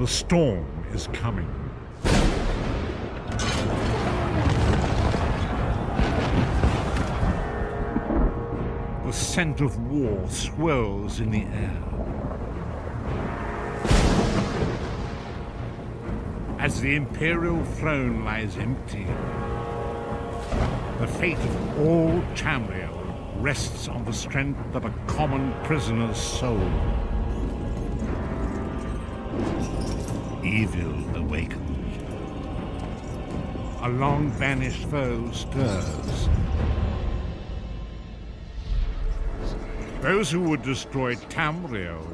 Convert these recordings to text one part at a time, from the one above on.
The storm is coming. The scent of war swirls in the air. As the Imperial throne lies empty, the fate of all Tamriel rests on the strength of a common prisoner's soul. Evil awakens. A long-vanished foe stirs. Those who would destroy Tamriel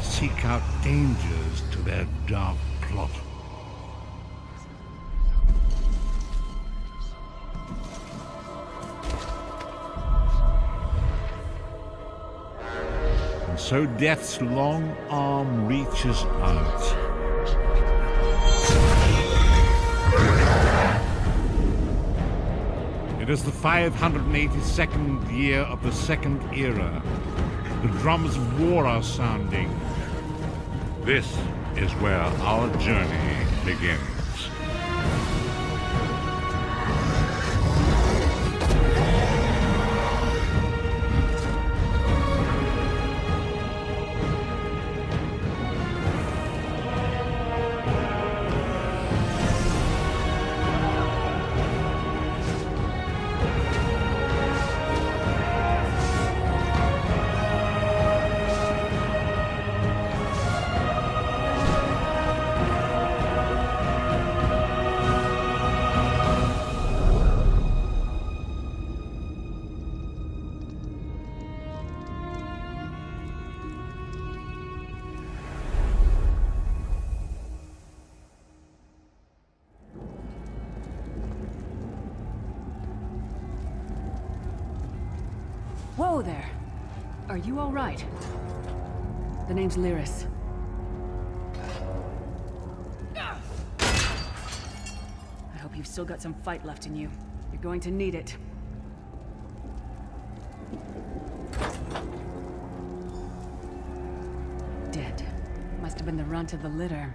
seek out dangers to their dark plot. And so death's long arm reaches out. It is the 582nd year of the Second Era. The drums of war are sounding. This is where our journey begins. Whoa there! Are you all right? The name's Lyris. I hope you've still got some fight left in you. You're going to need it. Dead. Must have been the runt of the litter.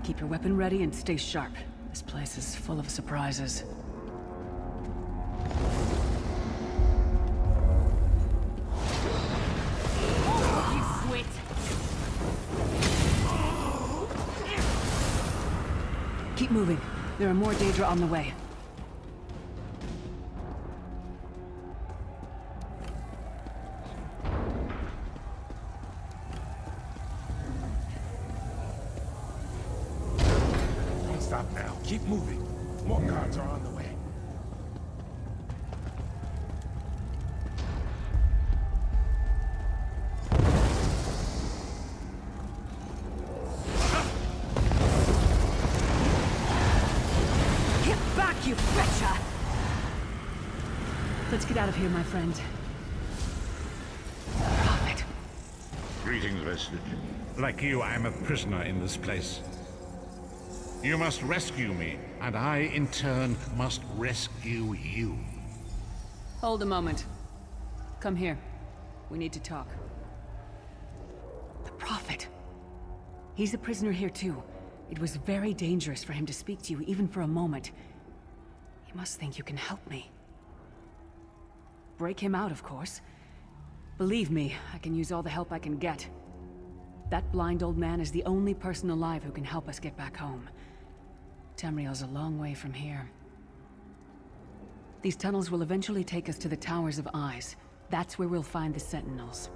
Keep your weapon ready and stay sharp. This place is full of surprises. Keep moving. There are more Daedra on the way. Don't stop now. Keep moving. More guards are on the way. You betcha! Let's get out of here, my friend. Prophet. Greetings, Vestige. Like you, I am a prisoner in this place. You must rescue me, and I, in turn, must rescue you. Hold a moment. Come here. We need to talk. The Prophet. He's a prisoner here, too. It was very dangerous for him to speak to you, even for a moment. You must think you can help me. Break him out, of course. Believe me, I can use all the help I can get. That blind old man is the only person alive who can help us get back home. Tamriel's a long way from here. These tunnels will eventually take us to the Towers of Eyes. That's where we'll find the Sentinels.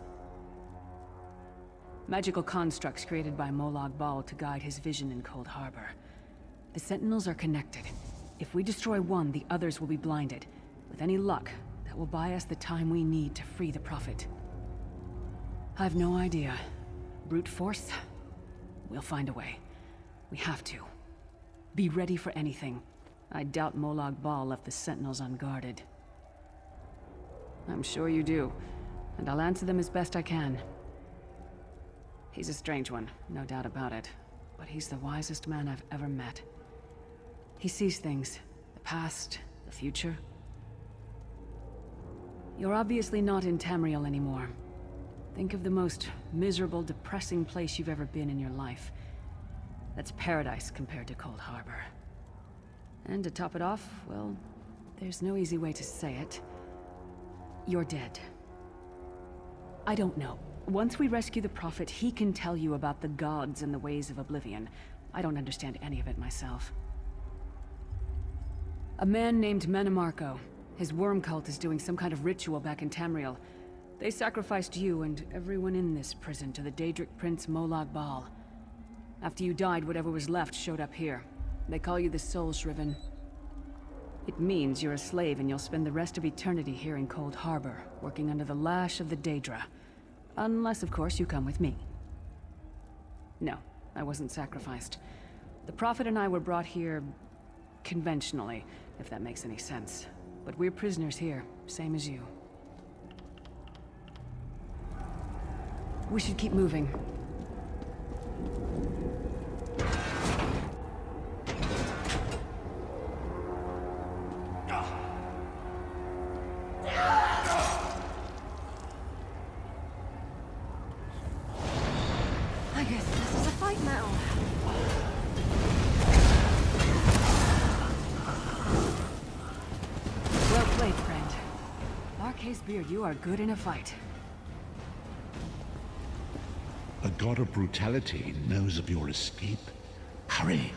Magical constructs created by Molag Bal to guide his vision in Coldharbor. The Sentinels are connected. If we destroy one, the others will be blinded. With any luck, that will buy us the time we need to free the Prophet. I've no idea. Brute force? We'll find a way. We have to. Be ready for anything. I doubt Molag Bal left the Sentinels unguarded. I'm sure you do, and I'll answer them as best I can. He's a strange one, no doubt about it, but he's the wisest man I've ever met. He sees things, the past, the future. You're obviously not in Tamriel anymore. Think of the most miserable, depressing place you've ever been in your life. That's paradise compared to Coldharbor. And to top it off, well, there's no easy way to say it. You're dead. I don't know. Once we rescue the Prophet, he can tell you about the gods and the ways of oblivion. I don't understand any of it myself. A man named Menemarco. His worm cult is doing some kind of ritual back in Tamriel. They sacrificed you and everyone in this prison to the Daedric Prince Molag Bal. After you died, whatever was left showed up here. They call you the Soul Shriven. It means you're a slave and you'll spend the rest of eternity here in Coldharbor, working under the lash of the Daedra. Unless, of course, you come with me. No, I wasn't sacrificed. The Prophet and I were brought here conventionally, if that makes any sense. But we're prisoners here, same as you. We should keep moving. I guess this is a fight now. Well played, friend. Marquez Beard, you are good in a fight. The god of brutality knows of your escape. Hurry.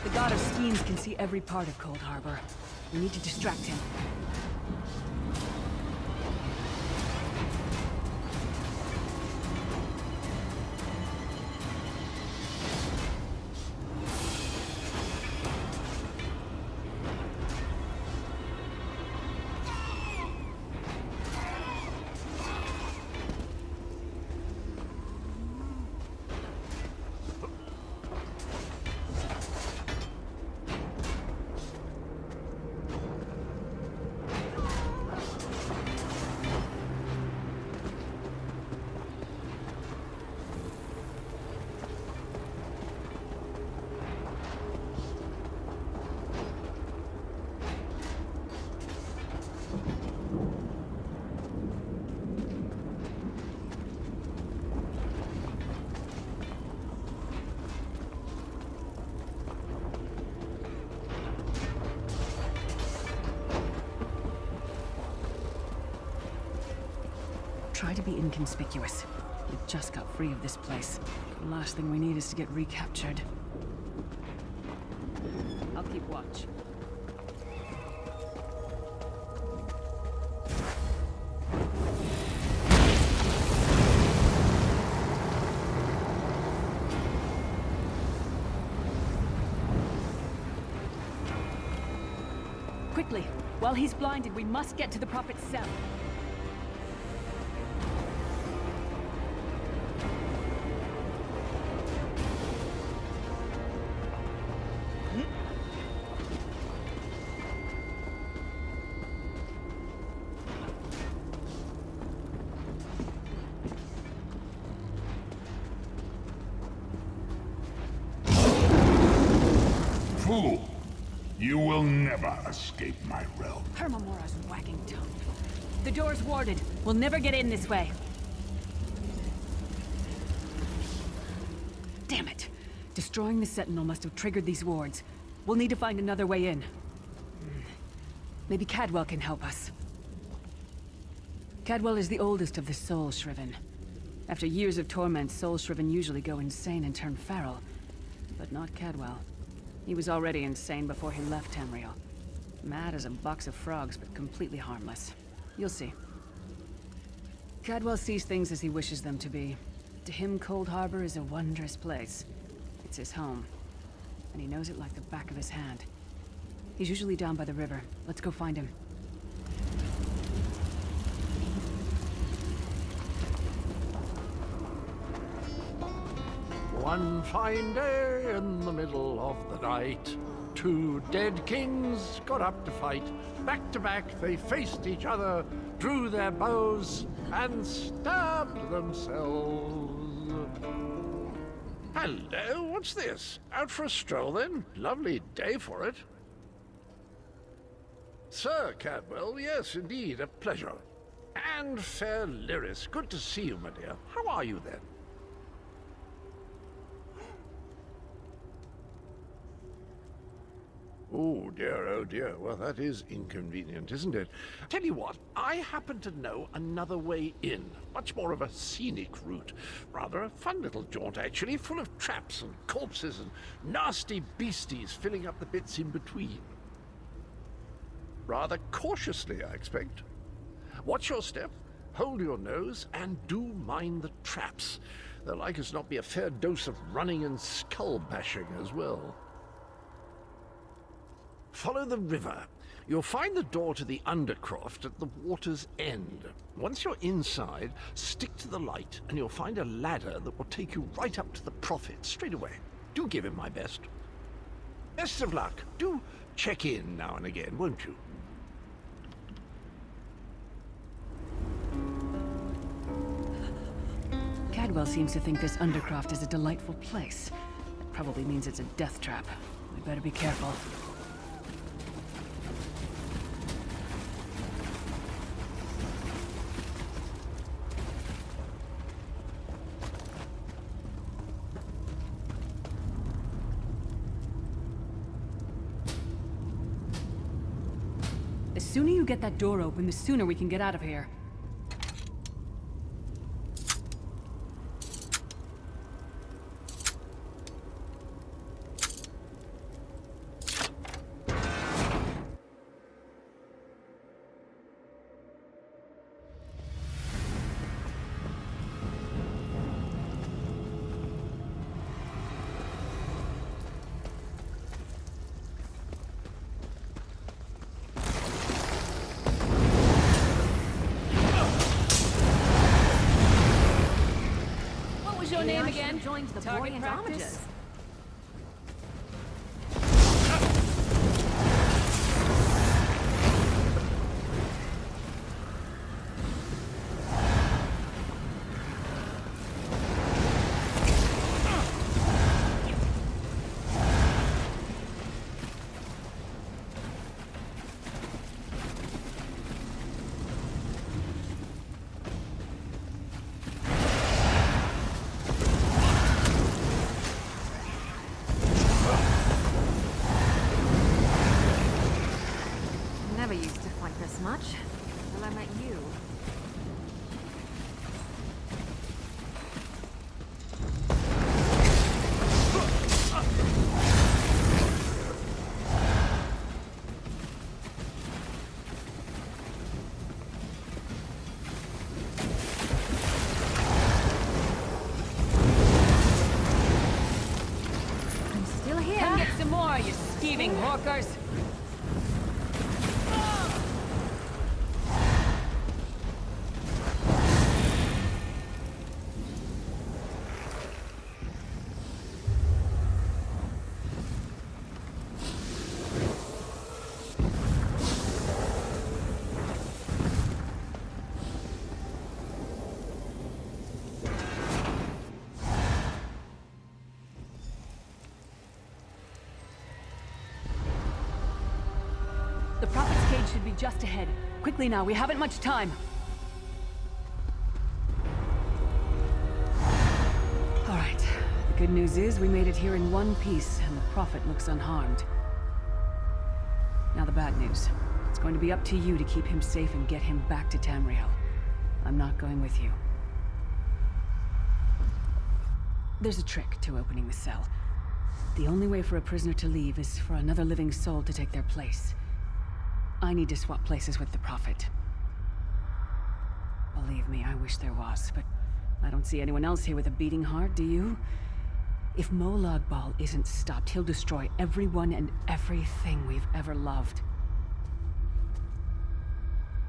The god of schemes can see every part of Coldharbor. We need to distract him. Try to be inconspicuous. We just got free of this place. The last thing we need is to get recaptured. I'll keep watch. Quickly! While he's blinded, we must get to the Prophet's cell. Fool! You will never escape my realm. Hermamora's wagging tongue. The door's warded. We'll never get in this way. Damn it! Destroying the Sentinel must have triggered these wards. We'll need to find another way in. Maybe Cadwell can help us. Cadwell is the oldest of the Soul Shriven. After years of torment, Soul Shriven usually go insane and turn feral. But not Cadwell. He was already insane before he left Tamriel. Mad as a box of frogs, but completely harmless. You'll see. Cadwell sees things as he wishes them to be. To him, Coldharbor is a wondrous place. It's his home. And he knows it like the back of his hand. He's usually down by the river. Let's go find him. One fine day in the middle of the night, two dead kings got up to fight. Back to back they faced each other, drew their bows, and stabbed themselves. Hello, what's this? Out for a stroll then? Lovely day for it. Sir Cadwell, yes, indeed, a pleasure. And fair Lyris, good to see you, my dear. How are you then? Oh dear, well that is inconvenient, isn't it? Tell you what, I happen to know another way in. Much more of a scenic route. Rather a fun little jaunt, actually, full of traps and corpses and nasty beasties filling up the bits in between. Rather cautiously, I expect. Watch your step, hold your nose, and do mind the traps. There'll like as not be a fair dose of running and skull bashing as well. Follow the river. You'll find the door to the Undercroft at the water's end. Once you're inside, stick to the light, and you'll find a ladder that will take you right up to the Prophet straight away. Do give him my best. Best of luck. Do check in now and again, won't you? Cadwell seems to think this Undercroft is a delightful place. That probably means it's a death trap. We better be careful. The sooner you get that door open, the sooner we can get out of here. Name again? Joined the Target boy and practice. homages. Never used to fight this much until I met you. I'm still here. Come get some more, you scheming hawkers! The Prophet's cage should be just ahead. Quickly now, we haven't much time. All right. The good news is we made it here in one piece, and the Prophet looks unharmed. Now the bad news. It's going to be up to you to keep him safe and get him back to Tamriel. I'm not going with you. There's a trick to opening the cell. The only way for a prisoner to leave is for another living soul to take their place. I need to swap places with the Prophet. Believe me, I wish there was, but I don't see anyone else here with a beating heart, do you? If Molag Bal isn't stopped, he'll destroy everyone and everything we've ever loved.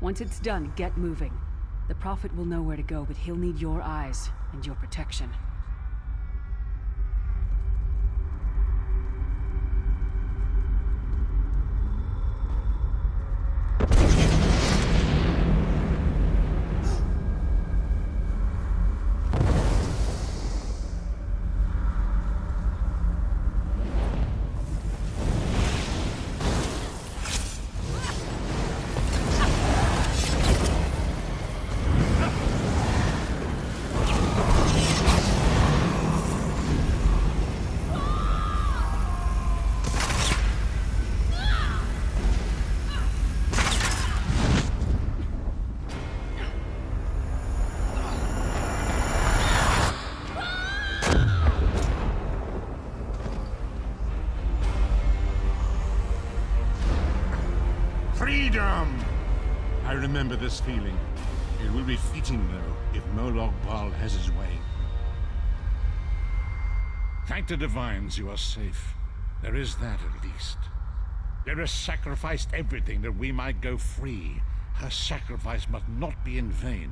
Once it's done, get moving. The Prophet will know where to go, but he'll need your eyes and your protection. Freedom! I remember this feeling. It will be fleeting, though, if Molag Bal has his way. Thank the divines you are safe. There is that, at least. There has sacrificed everything that we might go free. Her sacrifice must not be in vain.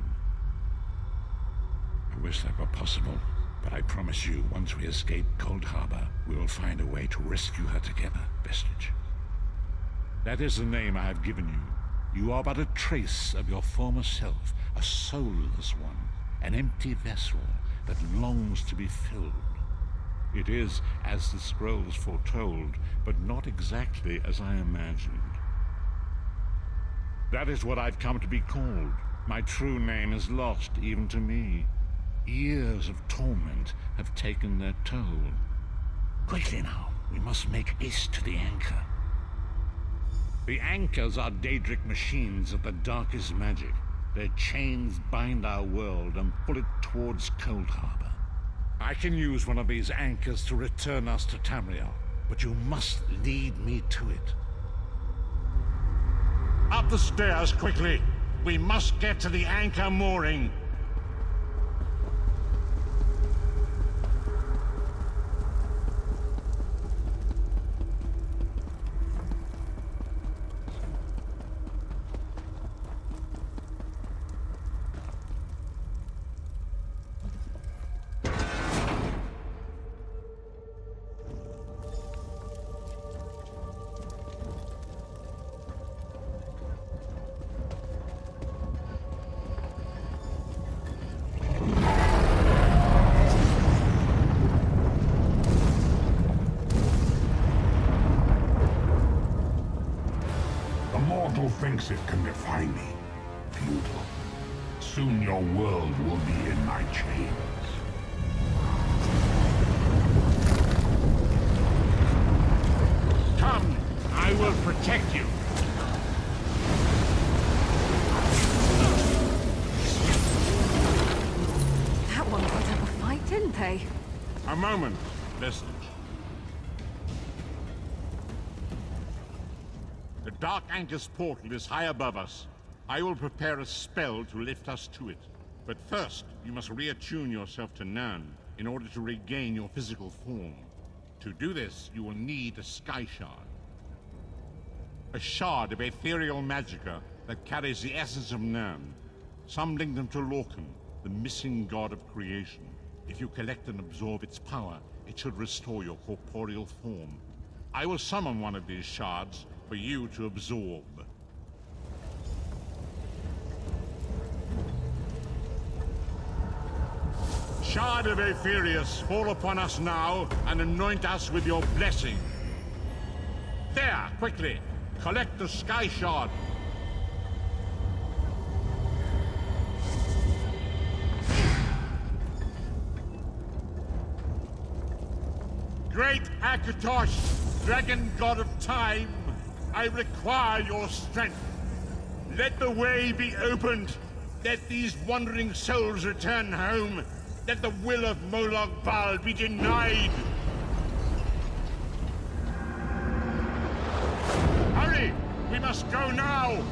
I wish that were possible, but I promise you, once we escape Coldharbor, we will find a way to rescue her together, Vestige. That is the name I have given you. You are but a trace of your former self, a soulless one, an empty vessel that longs to be filled. It is as the scrolls foretold, but not exactly as I imagined. That is what I've come to be called. My true name is lost even to me. Years of torment have taken their toll. Quickly now, we must make haste to the anchor. The anchors are Daedric machines of the darkest magic. Their chains bind our world and pull it towards Coldharbor. I can use one of these anchors to return us to Tamriel, but you must lead me to it. Up the stairs, quickly! We must get to the anchor mooring! Thinks it can defy me. Futile. Soon your world will be in my chains. Come, I will protect you. That one put up a fight, didn't they? A moment, Vestige. The Dark Anchor's portal is high above us. I will prepare a spell to lift us to it. But first, you must reattune yourself to Nirn in order to regain your physical form. To do this, you will need a Sky Shard. A shard of ethereal magicka that carries the essence of Nirn. Some link them to Lorcan, the missing god of creation. If you collect and absorb its power, it should restore your corporeal form. I will summon one of these shards for you to absorb. Shard of Aetherius, fall upon us now and anoint us with your blessing. There, quickly, collect the Sky Shard. Great Akatosh, dragon god of time, I require your strength. Let the way be opened. Let these wandering souls return home. Let the will of Molag Bal be denied. Hurry! We must go now!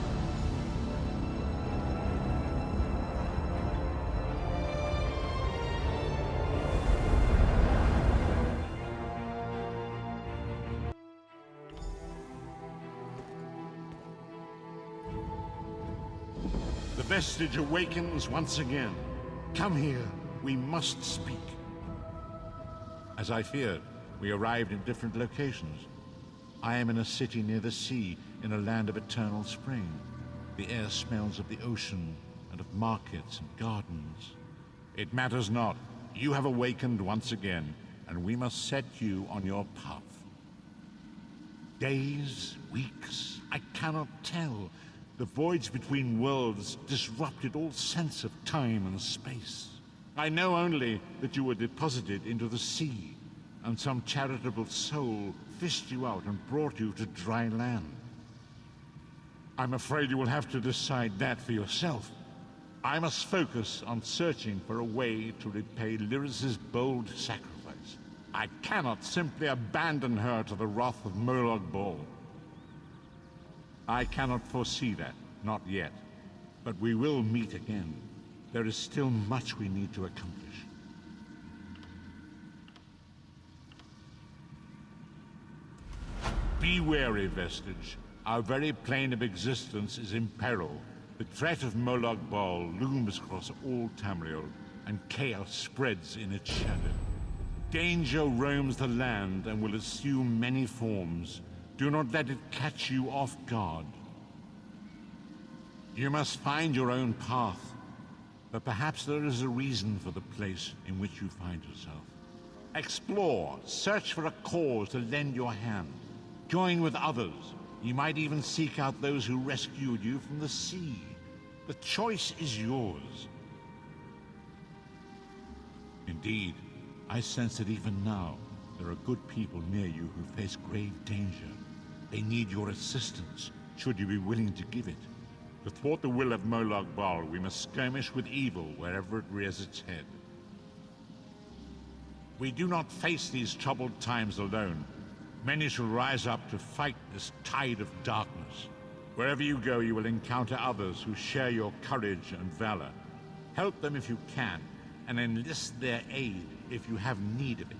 The Vestige awakens once again. Come here. We must speak. As I feared, we arrived in different locations. I am in a city near the sea, in a land of eternal spring. The air smells of the ocean, and of markets and gardens. It matters not. You have awakened once again, and we must set you on your path. Days, weeks, I cannot tell. The voids between worlds disrupted all sense of time and space. I know only that you were deposited into the sea, and some charitable soul fished you out and brought you to dry land. I'm afraid you will have to decide that for yourself. I must focus on searching for a way to repay Lyris's bold sacrifice. I cannot simply abandon her to the wrath of Molag Bal. I cannot foresee that, not yet. But we will meet again. There is still much we need to accomplish. Be wary, Vestige. Our very plane of existence is in peril. The threat of Molag Bal looms across all Tamriel, and chaos spreads in its shadow. Danger roams the land and will assume many forms. Do not let it catch you off guard. You must find your own path, but perhaps there is a reason for the place in which you find yourself. Explore, search for a cause to lend your hand. Join with others. You might even seek out those who rescued you from the sea. The choice is yours. Indeed, I sense that even now, there are good people near you who face grave danger. They need your assistance, should you be willing to give it. To thwart the will of Molag Bal, we must skirmish with evil wherever it rears its head. We do not face these troubled times alone. Many shall rise up to fight this tide of darkness. Wherever you go, you will encounter others who share your courage and valor. Help them if you can, and enlist their aid if you have need of it.